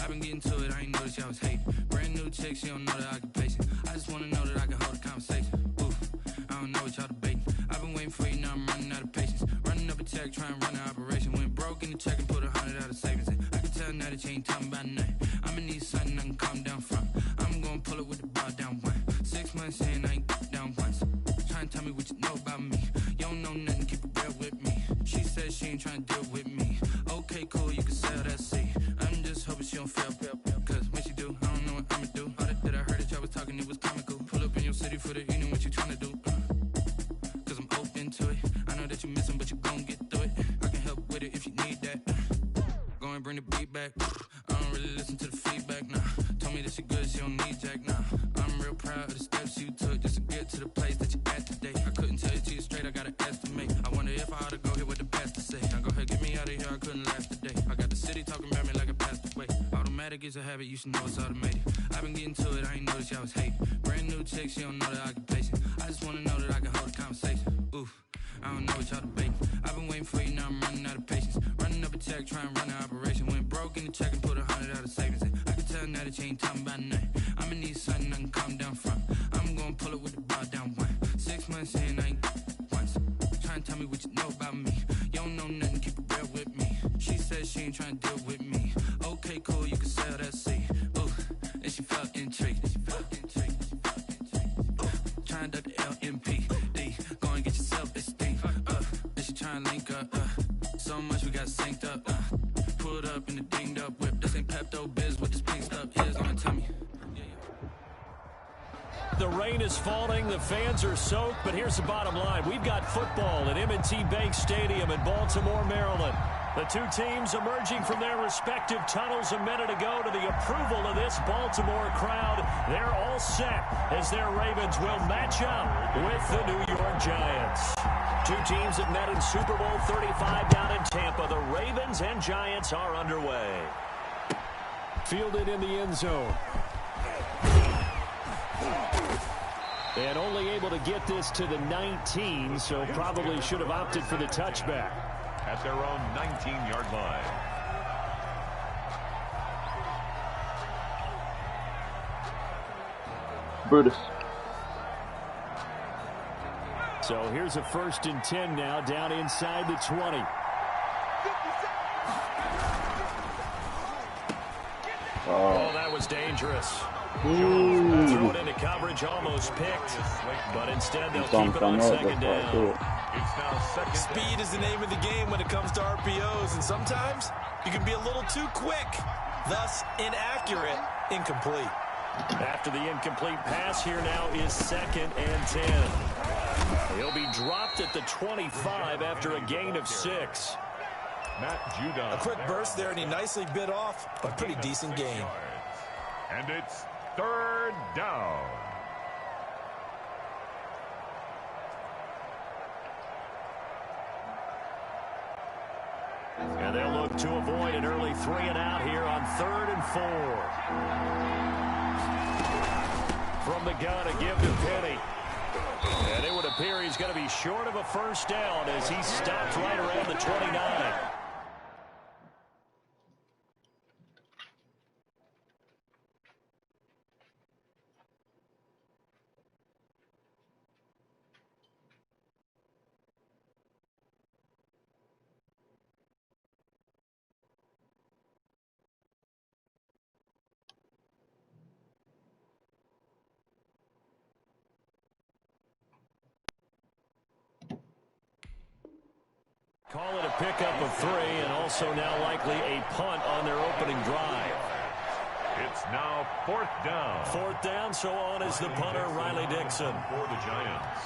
I've been getting to it, I ain't noticed y'all was hating. Brand new chick, she don't know the occupation. I just wanna know that I can hold a conversation. Oof, I don't know what y'all debating. I've been waiting for you, now I'm running out of patience. Running up a check, trying to run an operation. Went broke in the check and put 100 out of savings in. I can tell now that you ain't talking about nothing. I'ma need something I can calm down from. I'm gonna pull it with the bar down one. 6 months in, I ain't down once. Trying to tell me what you know about me. You don't know nothing, keep it real with me. She said she ain't trying to deal with me. Okay, cool, you can sell that seat. I'm just hoping she don't fail. Cause when she do, I don't know what I'ma do. All that I heard that y'all was talking, it was comical. Pull up in your city for the evening, what you trying to do? Cause I'm open to it. I know that you missing, but you gon' get through it. I can help with it if you need that. Go and bring the beat back. I don't really listen to the feedback, nah. Told me that she good, she don't need Jack, nah. I'm real proud of the steps you took just to get to the place that you at today. I couldn't tell it to you straight, I gotta estimate. I wonder if I ought to go here with the pastor say. Now go ahead, get me out of here, I couldn't last today. I got the city talking about me like I passed away. Automatic is a habit, you should know it's automated. I've been getting to it, I ain't noticed y'all was hating. Brand new chick, she don't know the occupation. I just wanna know that I can hold a conversation. Oof, I don't know what y'all debating. I've been waiting for you, now I'm running out of patience. Running up a check, trying to run an operation. Went broke in the check and put 100 out of savings in. I can tell now that you ain't talking about nothing. I'ma need something I can calm down from. I'm gonna pull it with the bar down one. 6 months in, I ain't once. Trying to tell me what you know about me. You don't know nothing, keep it real with me. She said she ain't trying to deal with me. Okay, cool, you can sell that seat. Ooh, and she felt intrigued. Trying to duck the LMPD. Go and get your self-esteem. And she trying to link up. So much we got synced up. Pulled up in the dinged up whip. This ain't Pepto-Biz, what this pink stuff is. Gonna tell me. The rain is falling, the fans are soaked, but here's the bottom line. We've got football at M&T Bank Stadium in Baltimore, Maryland. The two teams emerging from their respective tunnels a minute ago to the approval of this Baltimore crowd. They're all set as their Ravens will match up with the New York Giants. Two teams that met in Super Bowl 35 down in Tampa. The Ravens and Giants are underway. Fielded in the end zone. And only able to get this to the 19, so probably should have opted for the touchback. At their own 19-yard line. Brutus. So here's a 1st and 10 now, down inside the 20. Oh, that was dangerous. Threw it into coverage, almost picked, but instead they'll keep it on 2nd down. It's now 2nd. Speed is the name of the game when it comes to RPOs, and sometimes you can be a little too quick, thus inaccurate, incomplete. After the incomplete pass, here now is 2nd and 10. He'll be dropped at the 25 after a gain of 6. Matt Judon. A quick burst there, and he nicely bit off a pretty decent gain. And it's 3rd down. And they'll look to avoid an early 3 and out here on 3rd and 4. From the gun, a give to Penny. And it would appear he's going to be short of a 1st down as he stopped right around the 29. Call it a pickup of 3 and also now likely a punt on their opening drive. It's now 4th down. 4th down, so on is the punter, Riley Dixon. For the Giants.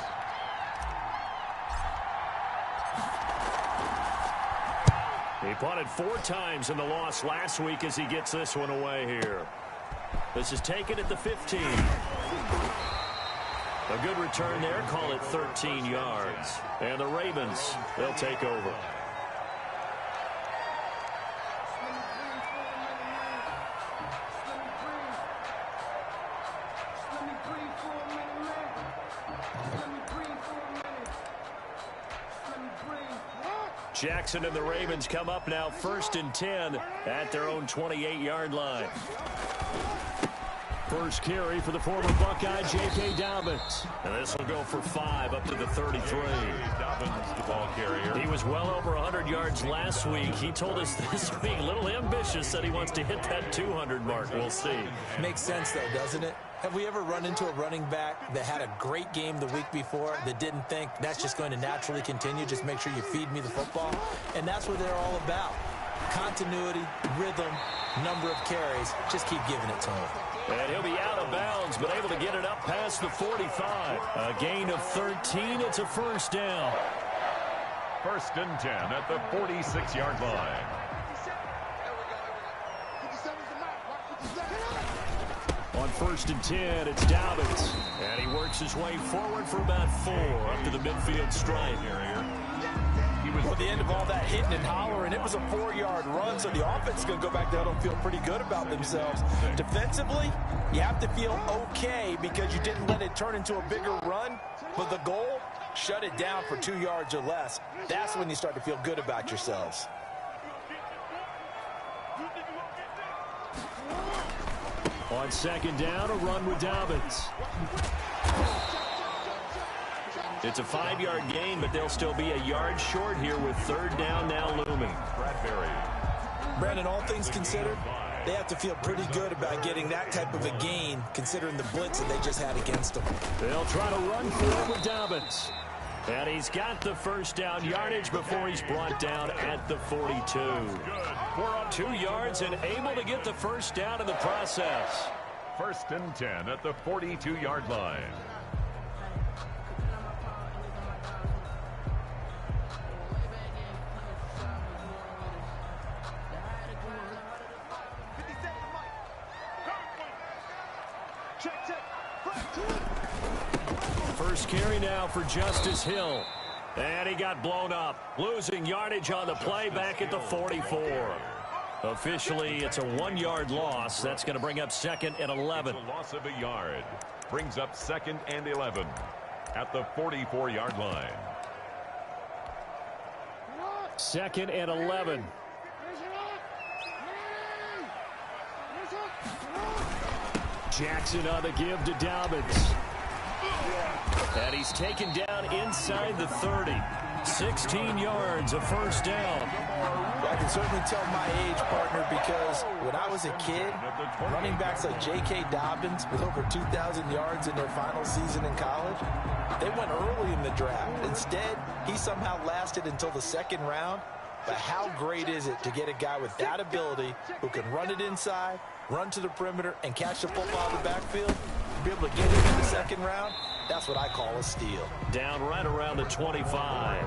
He punted 4 times in the loss last week as he gets this one away here. This is taken at the 15. A good return there, call it 13 yards. And the Ravens, they'll take over. Jackson and the Ravens come up now 1st and 10 at their own 28-yard line. First carry for the former Buckeye, J.K. Dobbins. And this will go for 5 up to the 33. Dobbins, the ball carrier. He was well over 100 yards last week. He told us this week, a little ambitious, said he wants to hit that 200 mark. We'll see. Makes sense, though, doesn't it? Have we ever run into a running back that had a great game the week before that didn't think that's just going to naturally continue? Just make sure you feed me the football. And that's what they're all about. Continuity, rhythm, number of carries. Just keep giving it to him. And he'll be out of bounds, but able to get it up past the 45. A gain of 13. It's a first down. 1st and 10 at the 46-yard line. On 1st and 10, it's Dobbins. And he works his way forward for about 4 up to the midfield stripe. At the end of all that hitting and hollering, it was a 4-yard run, so the offense is going to go back there and feel pretty good about themselves. Defensively, you have to feel okay because you didn't let it turn into a bigger run, but the goal, shut it down for 2 yards or less. That's when you start to feel good about yourselves. On 2nd down, a run with Dobbins. It's a 5-yard gain, but they'll still be a yard short here with 3rd down now looming. Bradbury. Brandon, all things considered, they have to feel pretty good about getting that type of a gain considering the blitz that they just had against them. They'll try to run for it with Dobbins. And he's got the first down yardage before he's brought down at the 42. We're up 2 yards and able to get the first down in the process. 1st and 10 at the 42-yard line. First carry now for Justice Hill. And he got blown up. Losing yardage on the play back at the 44. Officially, it's a 1-yard loss. That's going to bring up 2nd and 11. It's a loss of a yard. Brings up 2nd and 11 at the 44-yard line. 2nd and 11. Jackson on the give to Dobbins. And he's taken down inside the 30. 16 yards, a first down. I can certainly tell my age, partner, because when I was a kid, running backs like J.K. Dobbins with over 2,000 yards in their final season in college, they went early in the draft. Instead, he somehow lasted until the 2nd round. But how great is it to get a guy with that ability who can run it inside, run to the perimeter, and catch the football out of the backfield, be able to get it in the 2nd round? That's what I call a steal. Down right around the 25.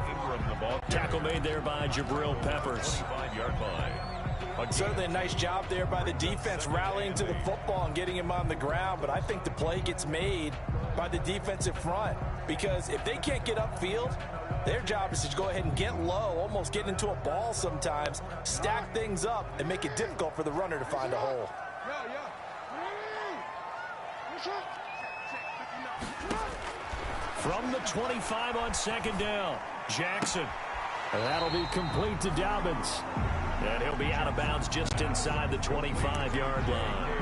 Tackle made there by Jabril Peppers. 25-yard line. Certainly a nice job there by the defense rallying to the football and getting him on the ground, but I think the play gets made by the defensive front because if they can't get upfield, their job is to go ahead and get low, almost get into a ball sometimes, stack things up, and make it difficult for the runner to find a hole. From the 25 on 2nd down, Jackson. And that'll be complete to Dobbins. And he'll be out of bounds just inside the 25-yard line.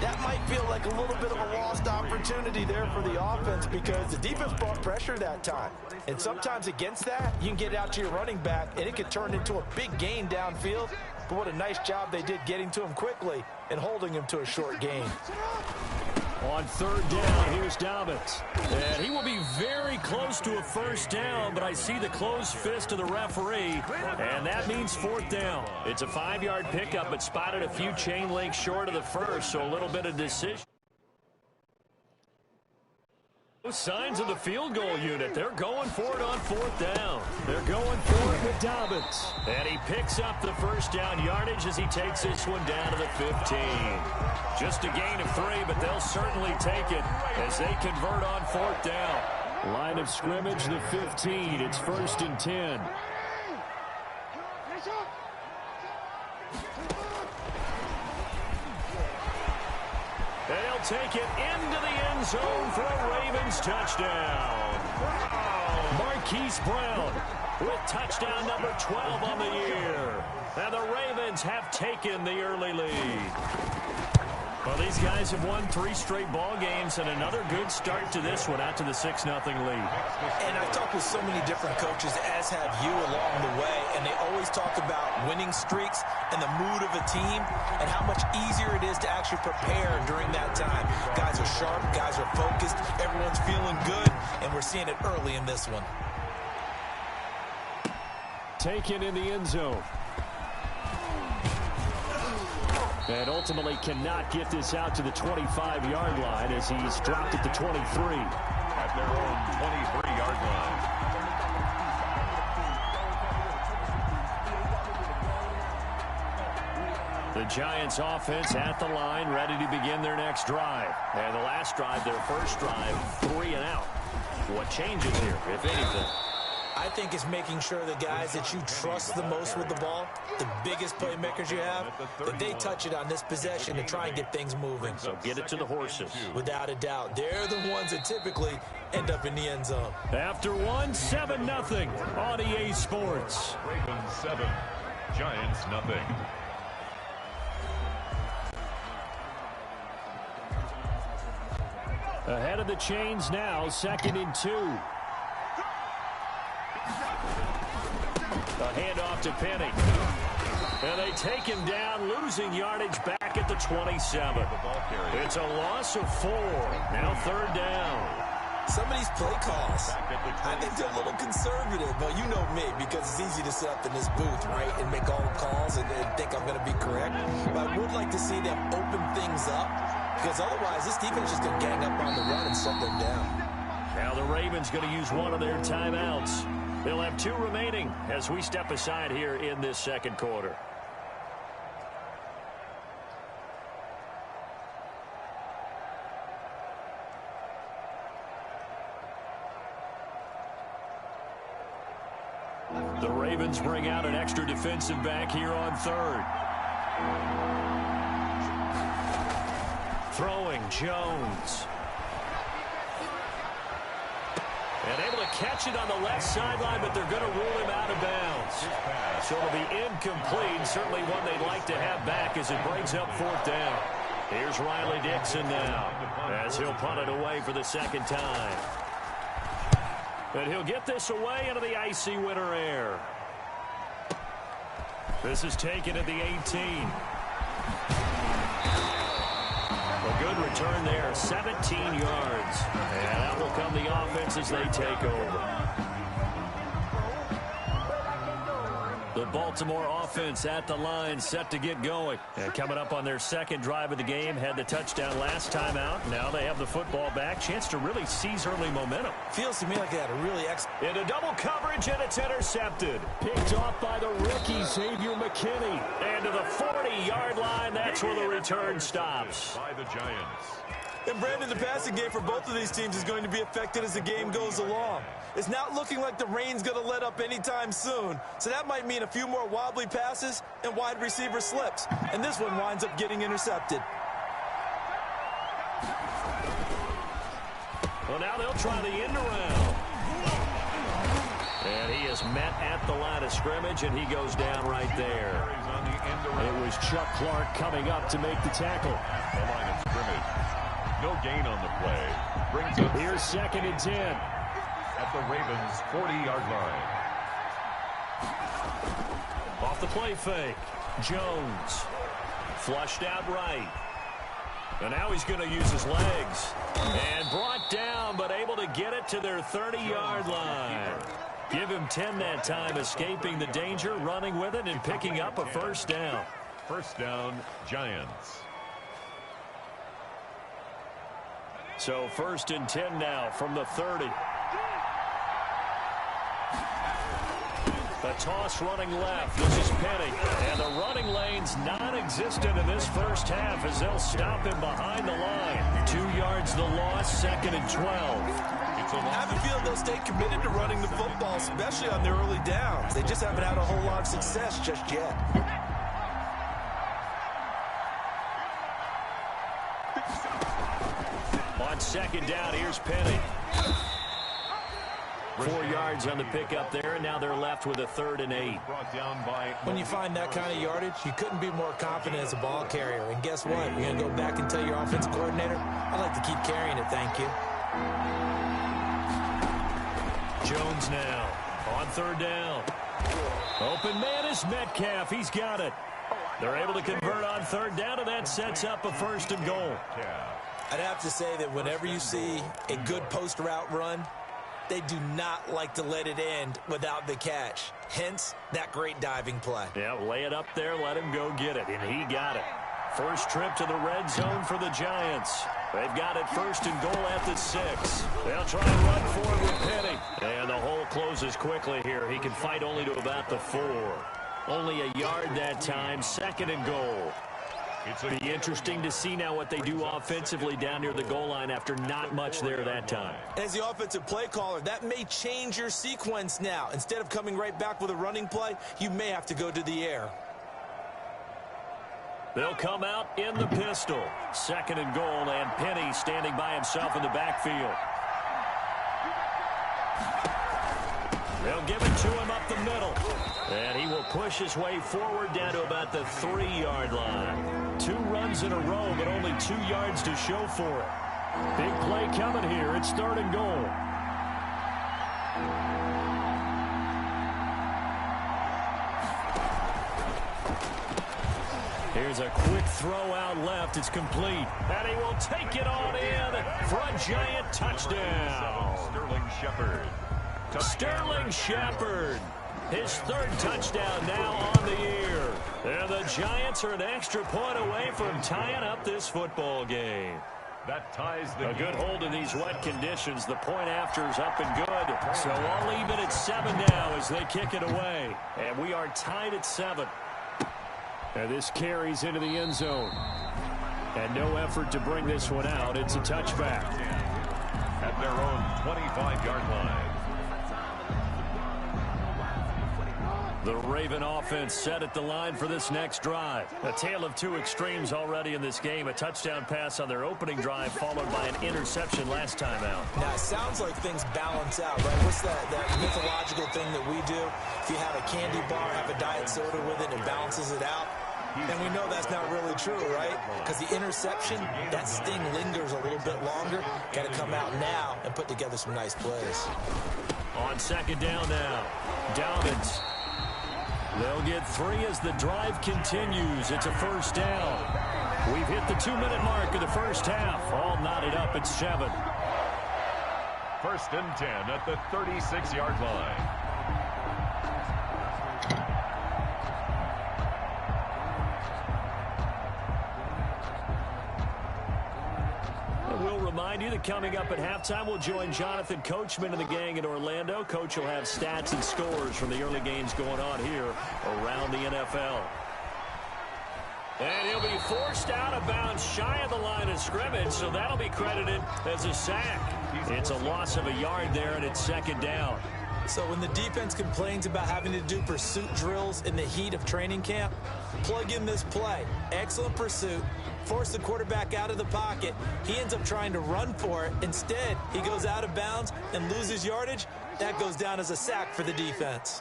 That might feel like a little bit of a lost opportunity there for the offense because the defense brought pressure that time. And sometimes against that, you can get out to your running back, and it could turn into a big gain downfield. But what a nice job they did getting to him quickly and holding him to a short gain. On 3rd down, here's Dobbins. And he will be very close to a first down, but I see the closed fist of the referee, and that means 4th down. It's a 5-yard pickup, but spotted a few chain links short of the first, so a little bit of decision. No signs of the field goal unit. They're going for it on 4th down. They're going for it with Dobbins. And he picks up the first down yardage as he takes this one down to the 15. Just a gain of 3, but they'll certainly take it as they convert on 4th down. Line of scrimmage, the 15. It's 1st and 10. They'll take it into the end zone for a Ravens touchdown. Marquise Brown with touchdown number 12 on the year. And the Ravens have taken the early lead. Well, these guys have won 3 straight ball games and another good start to this one out to the 6-0 lead. And I've talked with so many different coaches, as have you, along the way, and they always talk about winning streaks and the mood of a team and how much easier it is to actually prepare during that time. Guys are sharp, guys are focused, everyone's feeling good, and we're seeing it early in this one. Taken in the end zone. And ultimately cannot get this out to the 25-yard line as he's dropped at the 23. At their own 23-yard line. The Giants offense at the line, ready to begin their next drive. And the last drive, their first drive, 3 and out. What changes here, if anything? I think it's making sure the guys that you trust the most with the ball, the biggest playmakers you have, that they touch it on this possession to try and get things moving. So get it to the horses. Without a doubt. They're the ones that typically end up in the end zone. After one, 7-0 on EA Sports. Ravens 7, Giants nothing. Ahead of the chains now, 2nd and 2. A handoff to Penny. And they take him down, losing yardage back at the 27. It's a loss of 4. Now 3rd down. Some of these play calls, I think they're a little conservative, but you know me, because it's easy to sit up in this booth, right, and make all the calls and think I'm going to be correct. But I would like to see them open things up, because otherwise this defense is just going to gang up on the run and shut them down. Now the Ravens going to use one of their timeouts. They'll have 2 remaining as we step aside here in this second quarter. The Ravens bring out an extra defensive back here on 3rd. Throwing Jones. And able to catch it on the left sideline, but they're going to rule him out of bounds. So it'll be incomplete. Certainly one they'd like to have back as it brings up 4th down. Here's Riley Dixon now as he'll punt it away for the 2nd time. And he'll get this away into the icy winter air. This is taken at the 18. A good return there, 17 yards. And out will come the offense as they take over. The Baltimore offense at the line, set to get going. And coming up on their 2nd drive of the game, had the touchdown last time out. Now they have the football back. Chance to really seize early momentum. Feels to me like they had a really excellent... Into double coverage, and it's intercepted. Picked off by the rookie, Xavier McKinney. And to the 40-yard line, that's where the return stops. By the Giants. And Brandon, the passing game for both of these teams is going to be affected as the game goes along. It's not looking like the rain's going to let up anytime soon, so that might mean a few more wobbly passes and wide receiver slips. And this one winds up getting intercepted. Well, now they'll try the end around. And he is met at the line of scrimmage, and he goes down right there. It was Chuck Clark coming up to make the tackle. The line of scrimmage. No gain on the play. Brings up here's 2nd and 10. At the Ravens' 40-yard line. Off the play fake. Jones. Flushed out right. And now he's going to use his legs. And brought down, but able to get it to their 30-yard line. Give him 10 that time, escaping the danger, running with it, and picking up a 1st down. 1st down, Giants. So 1st and 10 now from the 30. A toss running left. This is Penny. And the running lane's non-existent in this first half as they'll stop him behind the line. 2 yards the loss, 2nd and 12. I have a feeling they'll stay committed to running the football, especially on their early downs. They just haven't had a whole lot of success just yet. On 2nd down, here's Penny. 4 yards on the pickup there, and now they're left with a 3rd and 8. When you find that kind of yardage, you couldn't be more confident as a ball carrier. And guess what? You're going to go back and tell your offensive coordinator, I'd like to keep carrying it, thank you. Jones now on 3rd down. Open man is Metcalf. He's got it. They're able to convert on 3rd down, and that sets up a 1st and goal. I'd have to say that whenever you see a good post route run, they do not like to let it end without the catch. Hence, that great diving play. Yeah, lay it up there, let him go get it, and he got it. First trip to the red zone for the Giants. They've got it 1st and goal at the 6. They'll try and run for it with Penny. And the hole closes quickly here. He can fight only to about the 4. Only a yard that time, 2nd and goal. It'll be interesting to see now what they do offensively down near the goal line after not much there that time. As the offensive play caller, that may change your sequence now. Instead of coming right back with a running play, you may have to go to the air. They'll come out in the pistol. 2nd and goal, and Penny standing by himself in the backfield. They'll give it to him up the middle. And he will push his way forward down to about the 3-yard line. 2 runs in a row, but only 2 yards to show for it. Big play coming here. It's 3rd and goal. Here's a quick throw out left. It's complete. And he will take it on in for a Giant touchdown. Sterling Shepard. His 3rd touchdown now on the year. And the Giants are an extra point away from tying up this football game. That ties the game. A good hold in these wet conditions. The point after is up and good. So all even at 7 now as they kick it away. And we are tied at 7. And this carries into the end zone. And no effort to bring this one out. It's a touchback. At their own 25-yard line. The Raven offense set at the line for this next drive. A tale of 2 extremes already in this game. A touchdown pass on their opening drive followed by an interception last time out. Now, it sounds like things balance out, right? What's that mythological thing that we do? If you have a candy bar, have a diet soda with it, it balances it out. And we know that's not really true, right? Because the interception, that sting lingers a little bit longer. Got to come out now and put together some nice plays. On 2nd down now, Dobbins. They'll get 3 as the drive continues. It's a 1st down. We've hit the 2-minute mark of the first half. All knotted up at 7. 1st and 10 at the 36-yard line. Remind you that coming up at halftime, we'll join Jonathan Coachman and the gang in Orlando. Coach will have stats and scores from the early games going on here around the NFL. And he'll be forced out of bounds shy of the line of scrimmage, so that'll be credited as a sack. It's a loss of a yard there, and it's 2nd down. So when the defense complains about having to do pursuit drills in the heat of training camp, plug in this play. Excellent pursuit. Force the quarterback out of the pocket. He ends up trying to run for it. Instead, he goes out of bounds and loses yardage. That goes down as a sack for the defense.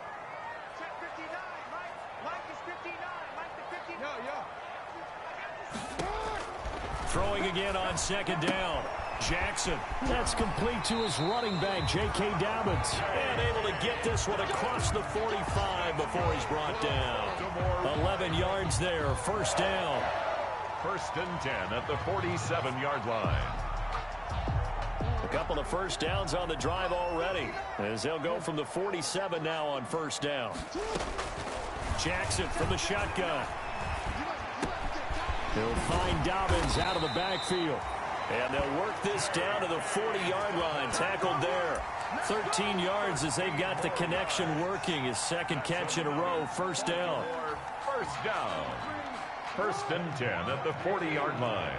Throwing again on 2nd down. Jackson. That's complete to his running back, J.K. Dobbins. And able to get this one across the 45 before he's brought down. 11 yards there, 1st down. 1st and 10 at the 47-yard line. A couple of 1st downs on the drive already, as they'll go from the 47 now on 1st down. Jackson from the shotgun. They'll find Dobbins out of the backfield. And they'll work this down to the 40-yard line. Tackled there. 13 yards as they've got the connection working. His 2nd catch in a row. 1st down. 1st down. 1st and 10 at the 40-yard line.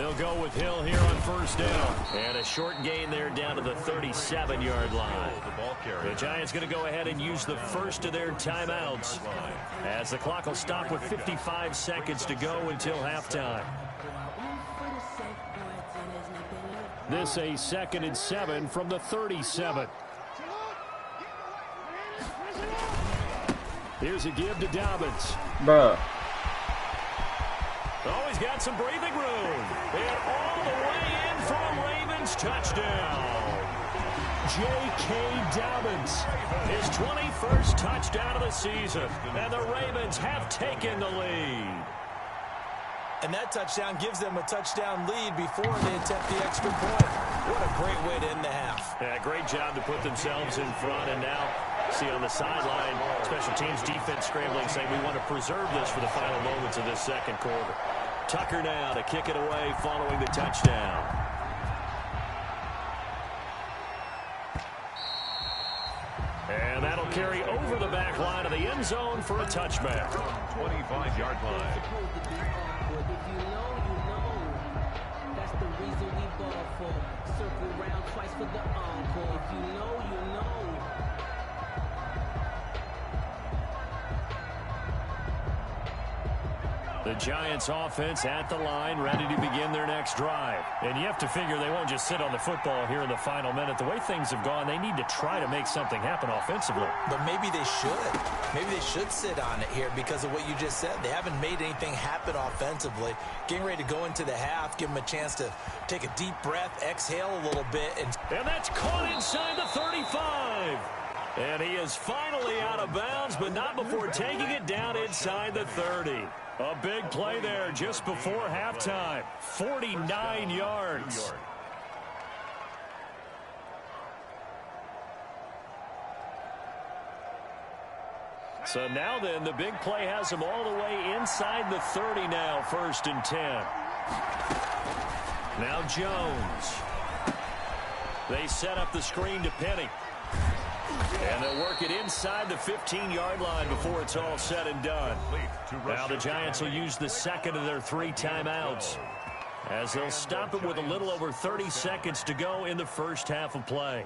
They'll go with Hill here on first down. And a short gain there down to the 37-yard line. The Giants going to go ahead and use the first of their timeouts as the clock will stop with 55 seconds to go until halftime. This a 2nd and 7 from the 37. Here's a give to Dobbins. Bruh. Oh, he's got some breathing room. And all the way in for a Ravens touchdown. J.K. Dobbins, his 21st touchdown of the season. And the Ravens have taken the lead. And that touchdown gives them a touchdown lead before they attempt the extra point. What a great way to end the half. Yeah, great job to put themselves in front. And now, see on the sideline, special teams defense scrambling, saying we want to preserve this for the final moments of this second quarter. Tucker now to kick it away following the touchdown. And that'll carry over the back line of the end zone for a touchback. 25-yard line. If you know, you know. That's the reason we ball for. Circle round twice for the encore. If you know, you know. The Giants offense at the line, ready to begin their next drive. And you have to figure they won't just sit on the football here in the final minute. The way things have gone, they need to try to make something happen offensively. But maybe they should. Maybe they should sit on it here because of what you just said. They haven't made anything happen offensively. Getting ready to go into the half, give them a chance to take a deep breath, exhale a little bit. And that's caught inside the 35. And he is finally out of bounds, but not before taking it down inside the 30. A big play there just before halftime. 49 yards. So now then, the big play has him all the way inside the 30 now, 1st and 10. Now Jones. They set up the screen to Penny. And they'll work it inside the 15-yard line before it's all said and done. Now the Giants will use the second of their 3 timeouts as they'll stop it with a little over 30 seconds to go in the first half of play.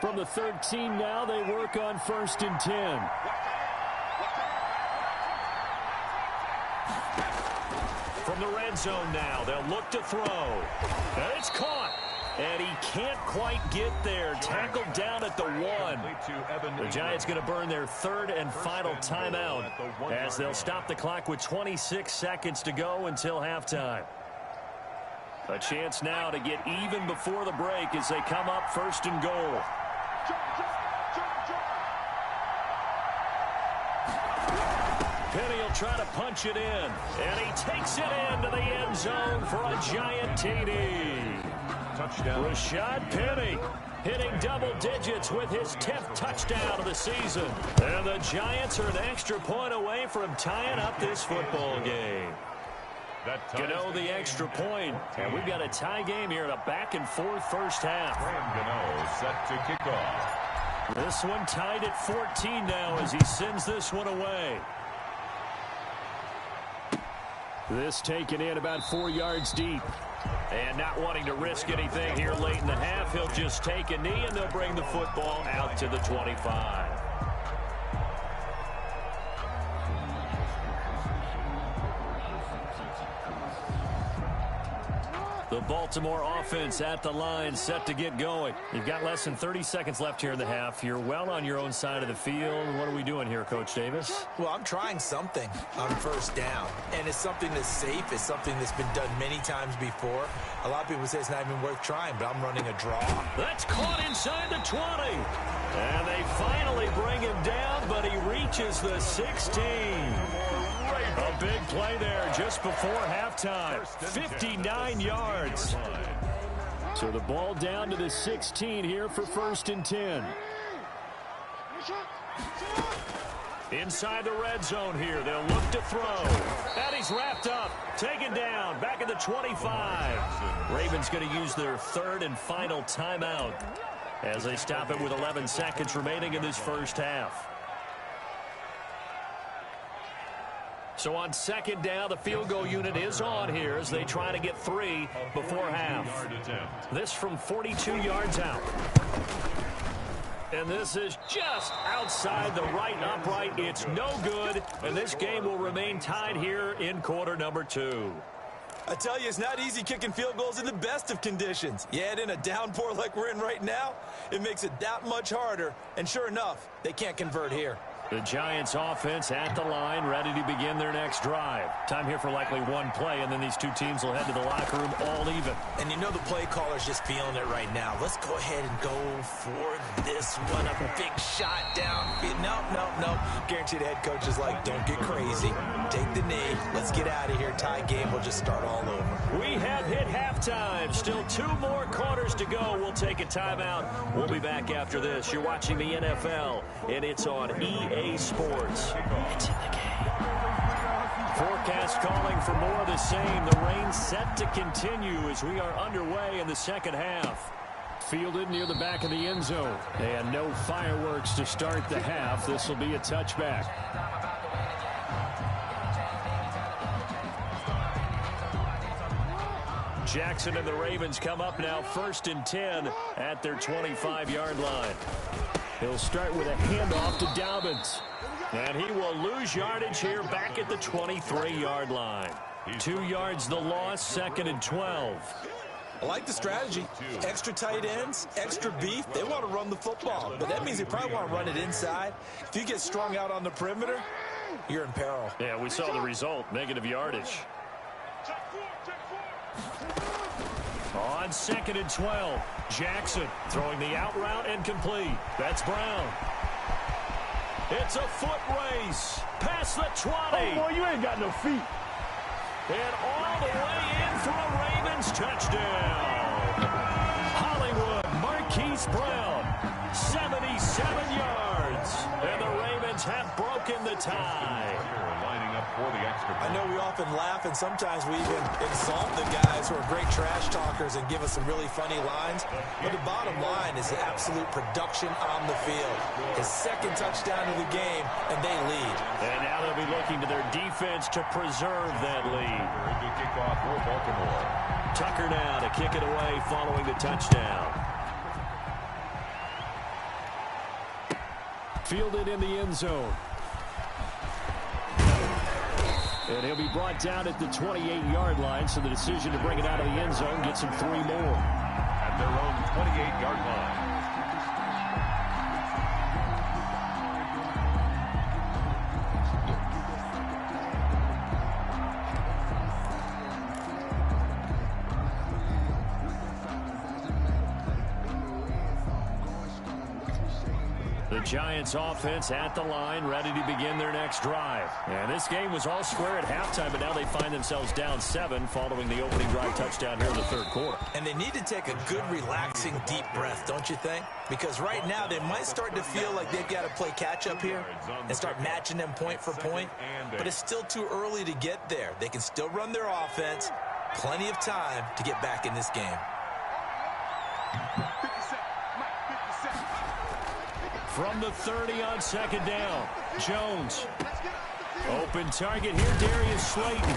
From the 13 now, they work on 1st and 10. From the red zone now, they'll look to throw. And it's caught. And he can't quite get there. Tackled down at the 1. The Giants going to burn their 3rd and final timeout as they'll stop the clock with 26 seconds to go until halftime. A chance now to get even before the break as they come up 1st and goal. Penny will try to punch it in, and he takes it into the end zone for a Giant TD. Touchdown. Rashad Penny hitting double digits with his 10th touchdown of the season. And the Giants are an extra point away from tying up this football game. Gano the extra point, and we've got a tie game here in a back-and-forth first half. Gano set to kick off. This one tied at 14 now as he sends this one away. This taken in about 4 yards deep. And not wanting to risk anything here late in the half, he'll just take a knee and they'll bring the football out to the 25. The Baltimore offense at the line, set to get going. You've got less than 30 seconds left here in the half. You're well on your own side of the field. What are we doing here, Coach Davis? Well, I'm trying something on 1st down, and it's something that's safe. It's something that's been done many times before. A lot of people say it's not even worth trying, but I'm running a draw. That's caught inside the 20. And they finally bring him down, but he reaches the 16. A big play there just before halftime. 59 yards. So the ball down to the 16 here for 1st and 10. Inside the red zone here. They'll look to throw. And he's wrapped up. Taken down. Back at the 25. Ravens going to use their 3rd and final timeout as they stop it with 11 seconds remaining in this first half. So on second down, the field goal unit is on here as they try to get 3 before half. This from 42 yards out. And this is just outside the right upright. It's no good, and this game will remain tied here in quarter number 2. I tell you, it's not easy kicking field goals in the best of conditions. Yet in a downpour like we're in right now, it makes it that much harder. And sure enough, they can't convert here. The Giants offense at the line, ready to begin their next drive. Time here for likely one play, and then these two teams will head to the locker room all even. And you know the play caller's just feeling it right now. Let's go ahead and go for this one. A big shot down. Nope. Guaranteed head coach is like, don't get crazy. Take the knee. Let's get out of here. Tie game. We'll just start all over. We have hit halftime. Still 2 more quarters to go. We'll take a timeout. We'll be back after this. You're watching the NFL, and it's on EA Sports. It's in the game. Forecast calling for more of the same. The rain set to continue as we are underway in the second half. Fielded near the back of the end zone. And no fireworks to start the half. This will be a touchback. Jackson and the Ravens come up now 1st and 10 at their 25-yard line. He'll start with a handoff to Dobbins. And he will lose yardage here back at the 23-yard line. 2 yards the loss, 2nd and 12. I like the strategy. Extra tight ends, extra beef. They want to run the football, but that means they probably want to run it inside. If you get strung out on the perimeter, you're in peril. Yeah, we saw the result, negative yardage. On 2nd and 12, Jackson throwing the out route and complete. That's Brown. It's a foot race past the 20. Oh, boy, you ain't got no feet. And all the way in for a Ravens touchdown. Hollywood Marquise Brown, 77 yards. And the Ravens have broken the tie. I know we often laugh and sometimes we even insult the guys who are great trash talkers and give us some really funny lines. But the bottom line is the absolute production on the field. His 2nd touchdown of the game, and they lead. And now they'll be looking to their defense to preserve that lead. Very good kickoff for Baltimore. Tucker now to kick it away following the touchdown. Fielded in the end zone. And he'll be brought down at the 28-yard line, so the decision to bring it out of the end zone gets him 3 more. At their own 28-yard line. The Giants offense at the line, ready to begin their next drive. And this game was all square at halftime, but now they find themselves down 7 following the opening drive touchdown here in the 3rd quarter. And they need to take a good, relaxing, deep breath, don't you think? Because right now they might start to feel like they've got to play catch-up here and start matching them point for point. But it's still too early to get there. They can still run their offense. Plenty of time to get back in this game. From the 30 on 2nd down, Jones. Open target here, Darius Slayton.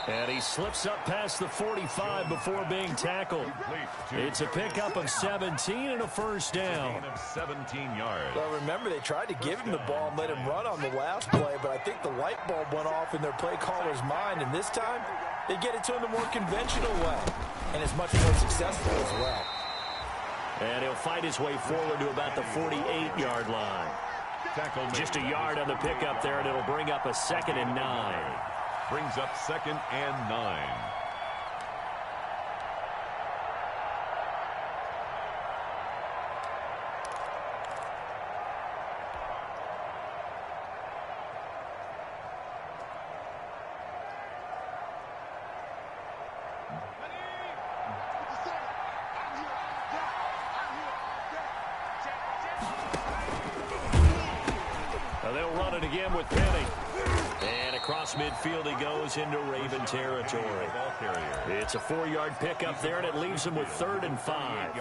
And he slips up past the 45 before being tackled. It's a pickup of 17 and a 1st down. 17 yards. Well, remember, they tried to give him the ball and let him run on the last play, but I think the light bulb went off in their play caller's mind, and this time they get it to him the more conventional way, and it's much more successful as well. And he'll fight his way forward to about the 48-yard line. Just a yard on the pickup there, and it'll bring up a 2nd and 9. Brings up 2nd and 9. They'll run it again with Penny. And across midfield he goes into Raven territory. It's a 4-yard pickup there, and it leaves him with 3rd and 5.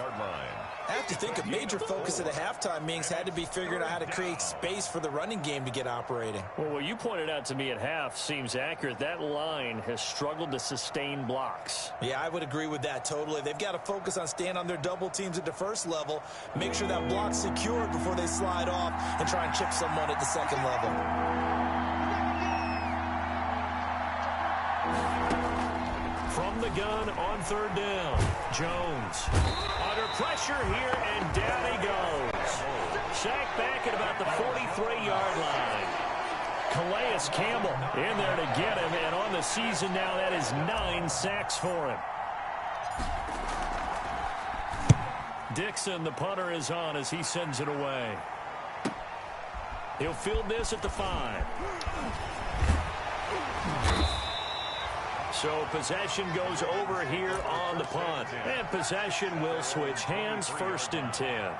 I have to think a major focus of the halftime meetings had to be figuring out how to create space for the running game to get operating. Well, what you pointed out to me at half seems accurate. That line has struggled to sustain blocks. Yeah, I would agree with that totally. They've got to focus on staying on their double teams at the first level, make sure that block's secured before they slide off and try and chip someone at the second level. From the gun on third down, Jones under pressure here, and down he goes. Sacked back at about the 43-yard line. Calais Campbell in there to get him, and on the season now, that is 9 sacks for him. Dixon, the punter, is on as he sends it away. He'll field this at the 5. So possession goes over here on the punt. And possession will switch hands, 1st and 10.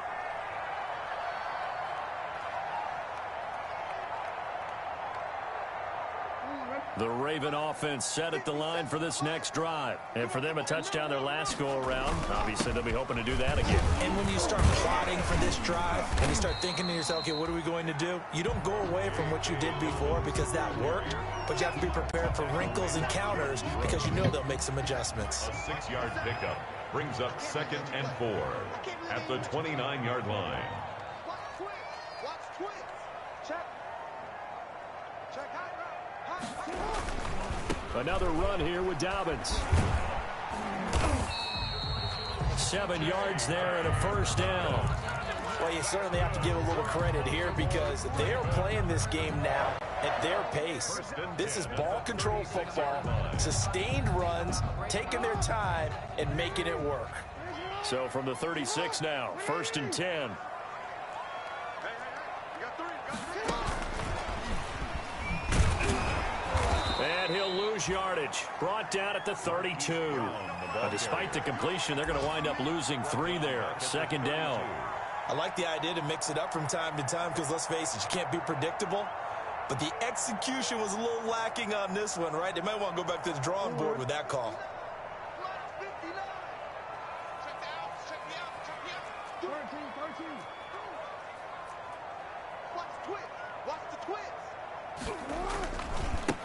The Raven offense set at the line for this next drive. And for them, a touchdown their last go-around. Obviously, they'll be hoping to do that again. And when you start plotting for this drive and you start thinking to yourself, okay, what are we going to do? You don't go away from what you did before because that worked, but you have to be prepared for wrinkles and counters because you know they'll make some adjustments. A 6-yard pickup brings up 2nd and 4 at the 29-yard line. Another run here with Dobbins. 7 yards there and a 1st down. Well, you certainly have to give a little credit here because they are playing this game now at their pace. This is ball control football, sustained runs, taking their time, and making it work. So from the 36 now, 1st and 10. And he'll lose yardage. Brought down at the 32. Despite the completion, they're going to wind up losing 3 there. 2nd down. I like the idea to mix it up from time to time because, let's face it, you can't be predictable. But the execution was a little lacking on this one, right? They might want to go back to the drawing board with that call.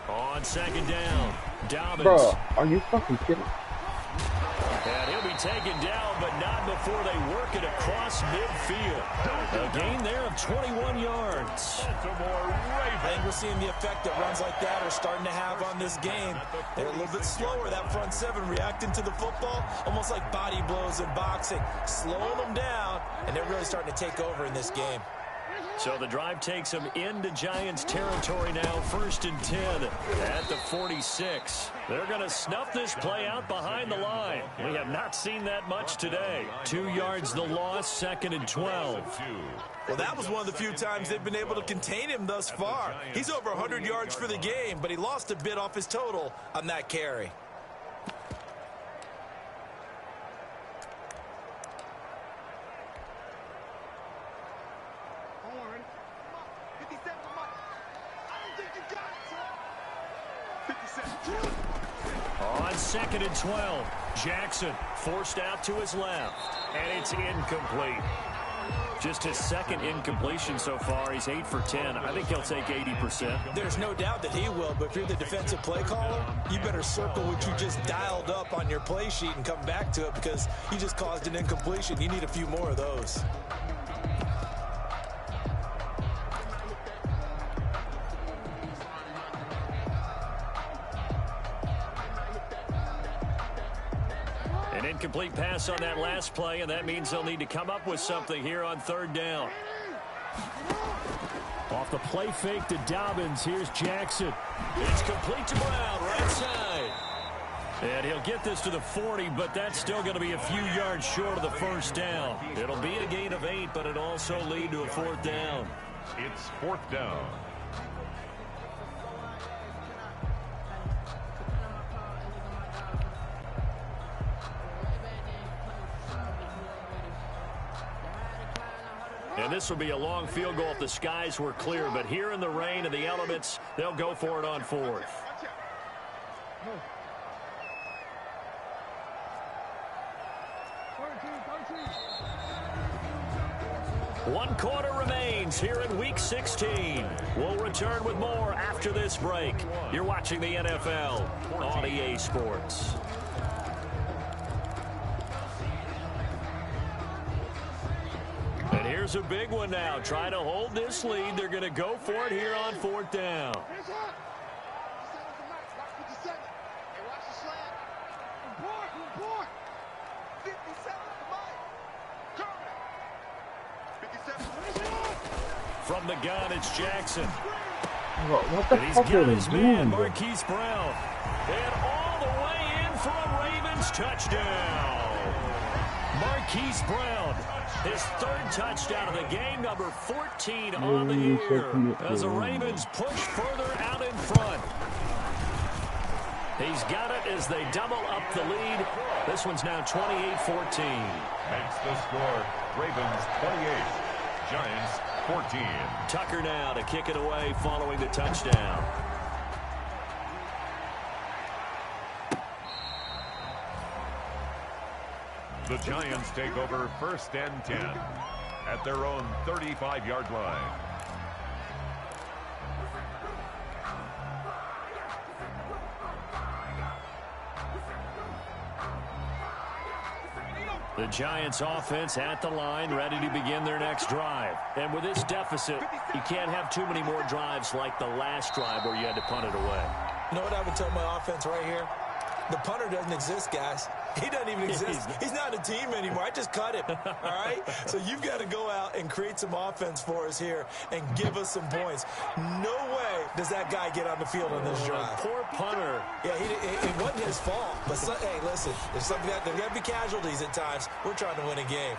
On 2nd down, Dobbins. Bro, are you fucking kidding? And he'll be taken down, but not before they work it across midfield. A gain there of 21 yards. I think we're seeing the effect that runs like that are starting to have on this game. They're a little bit slower, that front 7, reacting to the football, almost like body blows in boxing, slowing them down, and they're really starting to take over in this game. So the drive takes them into Giants territory now, 1st and 10 at the 46. They're going to snuff this play out behind the line. We have not seen that much today. 2 yards the loss, 2nd and 12. Well, that was one of the few times they've been able to contain him thus far. He's over 100 yards for the game, but he lost a bit off his total on that carry. On 2nd and 12, Jackson forced out to his left, and it's incomplete. Just his 2nd incompletion so far. He's 8 for 10. I think he'll take 80%. There's no doubt that he will, but if you're the defensive play caller, you better circle what you just dialed up on your play sheet and come back to it because you just caused an incompletion. You need a few more of those. An incomplete pass on that last play, and that means they'll need to come up with something here on 3rd down. Off the play fake to Dobbins, here's Jackson. It's complete to Brown, right side. And he'll get this to the 40, but that's still going to be a few yards short of the 1st down. It'll be a gain of 8, but it'll also lead to a 4th down. It's 4th down. And this will be a long field goal if the skies were clear. But here in the rain and the elements, they'll go for it on 4th. 1 quarter remains here in Week 16. We'll return with more after this break. You're watching the NFL on EA Sports. And here's a big one now. Trying to hold this lead. They're going to go for it here on 4th down. From the gun, it's Jackson. What the fuck are they doing? Marquise Brown. And all the way in for a Ravens touchdown. Marquise Brown, his 3rd touchdown of the game, number 14 on the year, as the Ravens push further out in front. He's got it as they double up the lead. This one's now 28-14. Makes the score. Ravens 28, Giants 14. Tucker now to kick it away following the touchdown. The Giants take over 1st and 10 at their own 35-yard line. The Giants offense at the line, ready to begin their next drive. And with this deficit, you can't have too many more drives like the last drive where you had to punt it away. You know what I would tell my offense right here? The punter doesn't exist, guys. He doesn't even exist. He's not a team anymore. I just cut him, all right? So you've got to go out and create some offense for us here and give us some points. No way does that guy get on the field on this drive. Poor punter. Yeah, it wasn't his fault. But, hey, listen, there's got to be casualties at times. We're trying to win a game.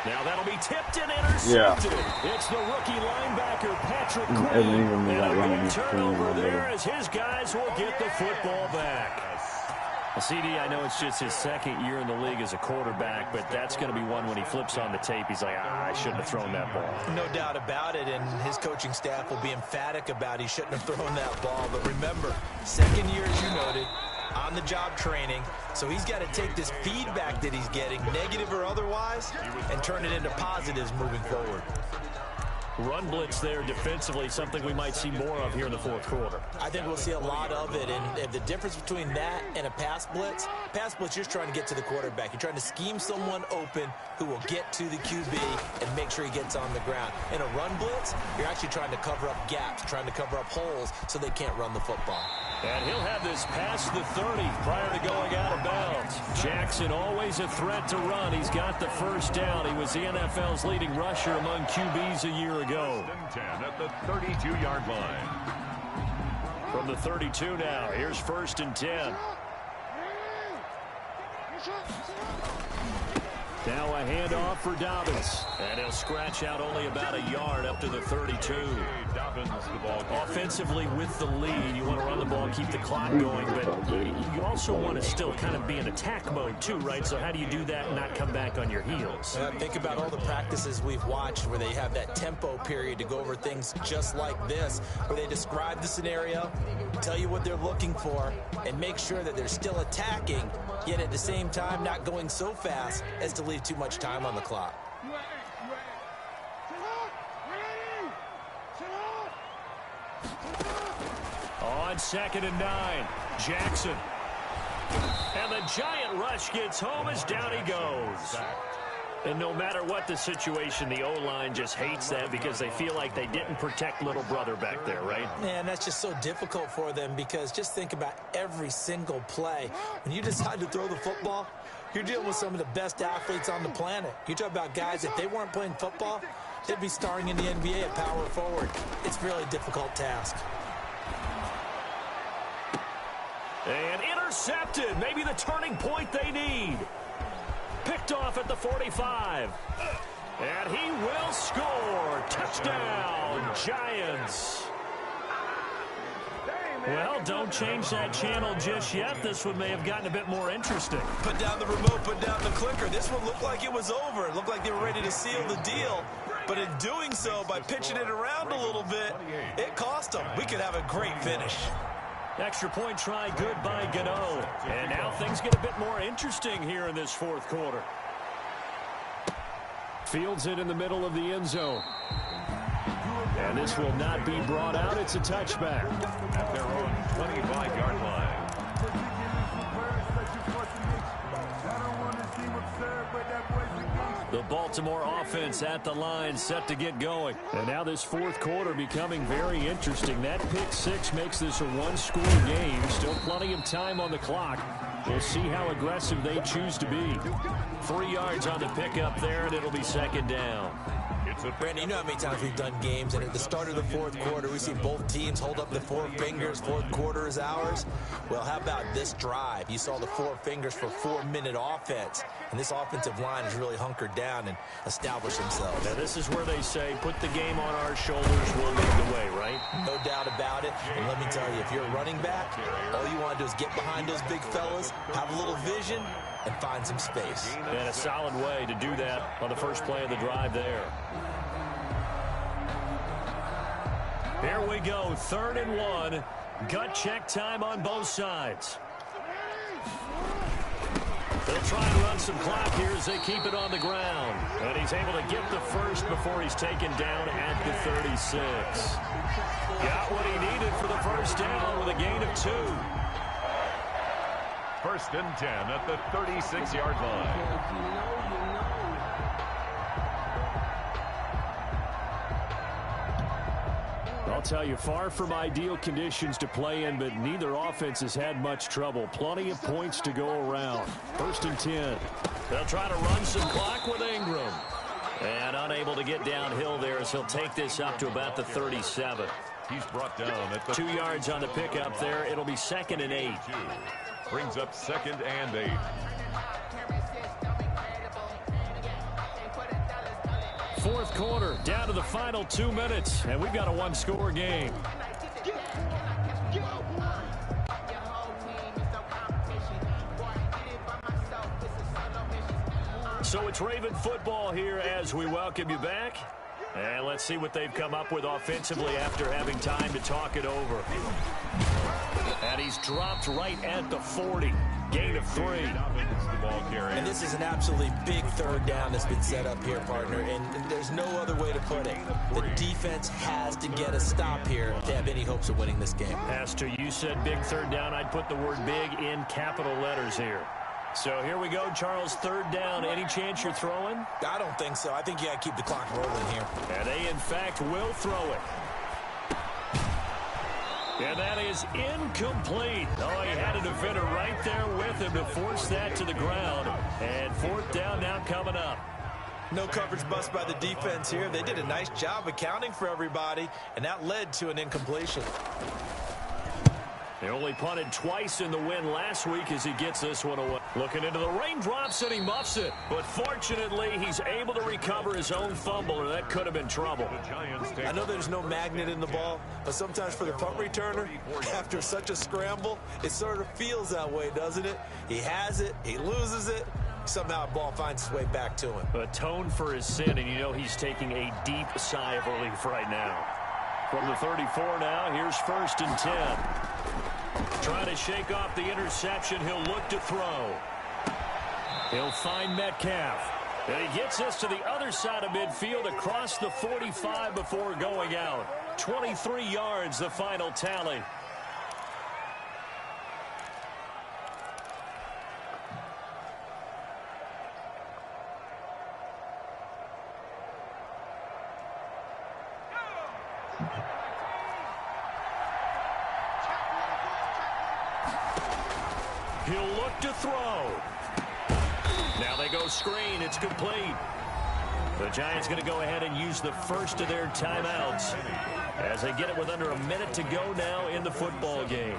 Now that'll be tipped and intercepted. Yeah. It's the rookie linebacker, Patrick Queen. And a big turnover there as his guys will get the football back. CD, I know it's just his 2nd year in the league as a quarterback, but that's going to be one when he flips on the tape. He's like, I shouldn't have thrown that ball. No doubt about it, and his coaching staff will be emphatic about he shouldn't have thrown that ball. But remember, 2nd year, as you noted, on-the-job training. So he's got to take this feedback that he's getting, negative or otherwise, and turn it into positives moving forward. Run blitz there defensively, something we might see more of here in the 4th quarter. I think we'll see a lot of it, and the difference between that and a pass blitz, you're just trying to get to the quarterback. You're trying to scheme someone open who will get to the QB and make sure he gets on the ground. In a run blitz, you're actually trying to cover up gaps, trying to cover up holes so they can't run the football. And he'll have this past the 30 prior to going out of bounds. Jackson always a threat to run. He's got the 1st down. He was the NFL's leading rusher among QBs a year ago. 10 at the 32-yard line. From the 32 now, here's 1st and 10. Now a handoff for Dobbins. And he'll scratch out only about a yard up to the 32. Dobbins, the ball. Offensively with the lead, you want to run the ball, keep the clock going, but you also want to still kind of be in attack mode too, right? So how do you do that and not come back on your heels? Think about all the practices we've watched where they have that tempo period to go over things just like this, where they describe the scenario, tell you what they're looking for, and make sure that they're still attacking, yet at the same time not going so fast as to leave too much time on the clock. On 2nd and 9, Jackson. And the giant rush gets home as down he goes. And no matter what the situation, the O-line just hates that because they feel like they didn't protect little brother back there, right? Man, that's just so difficult for them because just think about every single play. When you decide to throw the football, you're dealing with some of the best athletes on the planet. You talk about guys, if they weren't playing football, they'd be starring in the NBA at power forward. It's a really difficult task. And intercepted. Maybe the turning point they need. Picked off at the 45. And he will score. Touchdown, Giants. Well, don't change that channel just yet. This one may have gotten a bit more interesting. Put down the remote, put down the clicker. This one looked like it was over. It looked like they were ready to seal the deal. But in doing so, by pitching it around a little bit, it cost them. We could have a great finish. Extra point try good by Gano. And now things get a bit more interesting here in this 4th quarter. Fields it in the middle of the end zone. And this will not be brought out. It's a touchback. At their own 25-yard line. The Baltimore offense at the line, set to get going. And now this fourth quarter becoming very interesting. That pick six makes this a one-score game. Still plenty of time on the clock. We'll see how aggressive they choose to be. 3 yards on the pickup there, and it'll be second down. Brandon, you know how many times we've done games, and at the start of the fourth quarter, we see both teams hold up the four fingers. Fourth quarter is ours. Well, how about this drive? You saw the four fingers for 4-minute offense, and this offensive line has really hunkered down and established themselves. Now, this is where they say, put the game on our shoulders, we'll lead the way, right? No doubt about it. And let me tell you, if you're a running back, all you want to do is get behind those big fellas, have a little vision, and find some space. And a solid way to do that on the first play of the drive there. Here we go, 3rd and 1. Gut check time on both sides. They'll try and run some clock here as they keep it on the ground. And he's able to get the first before he's taken down at the 36. Got what he needed for the first down with a gain of 2. 1st and 10 at the 36-yard line. I'll tell you, far from ideal conditions to play in, but neither offense has had much trouble. Plenty of points to go around. 1st and 10. They'll try to run some clock with Ingram. And unable to get downhill there as he'll take this up to about the 37. He's brought down at the 2 yards on the pickup there. It'll be 2nd and 8. Brings up 2nd and 8. Fourth quarter, down to the final 2 minutes, and we've got a one-score game. So it's Raven football here as we welcome you back. And let's see what they've come up with offensively after having time to talk it over. And he's dropped right at the 40. Gain of 3. And this is an absolutely big 3rd down that's been set up here, partner, and there's no other way to put it. The defense has to get a stop here if they have any hopes of winning this game. Has to. You said big 3rd down. I'd put the word big in capital letters here. So here we go, Charles, 3rd down. Any chance you're throwing? I don't think so. I think you got to keep the clock rolling here. And they, in fact, will throw it. And that is incomplete. Oh, he had a defender right there with him to force that to the ground. And 4th down now coming up. No coverage bust by the defense here. They did a nice job accounting for everybody, and that led to an incompletion. They only punted twice in the win last week as he gets this one away. Looking into the raindrops, and he muffs it. But fortunately, he's able to recover his own fumble, or that could have been trouble. I know there's no magnet in the ball, but sometimes for the punt returner, after such a scramble, it sort of feels that way, doesn't it? He has it, he loses it, somehow the ball finds its way back to him. Atone for his sin, and you know he's taking a deep sigh of relief right now. From the 34 now, here's 1st and 10. Trying to shake off the interception. He'll look to throw. He'll find Metcalf. And he gets this to the other side of midfield across the 45 before going out. 23 yards, the final tally. He'll look to throw. Now they go screen. It's complete. The Giants going to go ahead and use the first of their timeouts as they get it with under a minute to go now in the football game.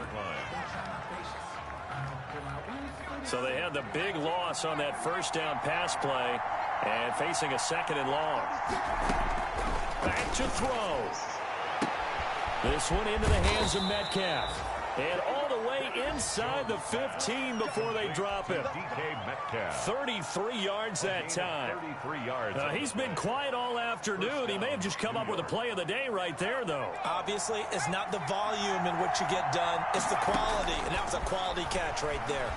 So they had the big loss on that first down pass play and facing a 2nd and long. Back to throw. This one into the hands of Metcalf. And all the way inside the 15 before they drop him. DK Metcalf. 33 yards that time. 33 yards. He's been quiet all afternoon. He may have just come up with a play of the day right there, though. Obviously, it's not the volume in which you get done. It's the quality, and that was a quality catch right there.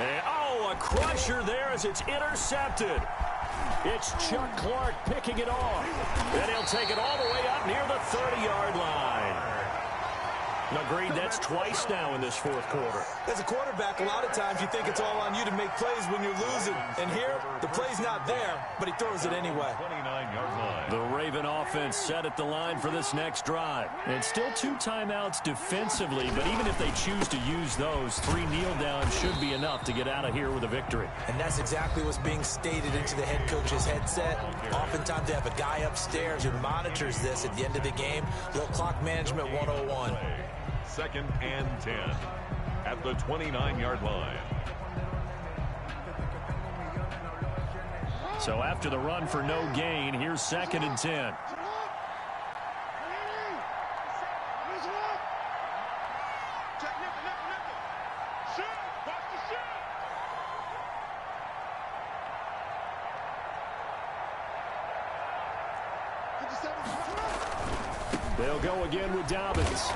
And, oh, a crusher there as it's intercepted. It's Chuck Clark picking it off. And he'll take it all the way up near the 30-yard line. Agreed, that's twice now in this fourth quarter. As a quarterback, a lot of times you think it's all on you to make plays when you're losing. And here, the play's not there, but he throws it anyway. 29-yard line. The Raven offense set at the line for this next drive. And still 2 timeouts defensively, but even if they choose to use those, 3 kneel downs should be enough to get out of here with a victory. And that's exactly what's being stated into the head coach's headset. Oftentimes they have a guy upstairs who monitors this at the end of the game. Little clock management 101. 2nd and 10 at the 29-yard line. So after the run for no gain, here's 2nd and 10. They'll go again with Dobbins.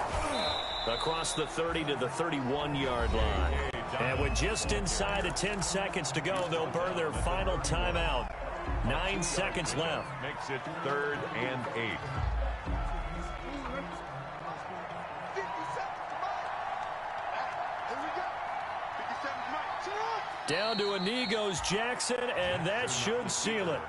Across the 30 to the 31-yard line. And with just inside of 10 seconds to go, they'll burn their final timeout. 9 seconds left. Makes it 3rd and 8. Down to a knee goes Jackson, and that should seal it.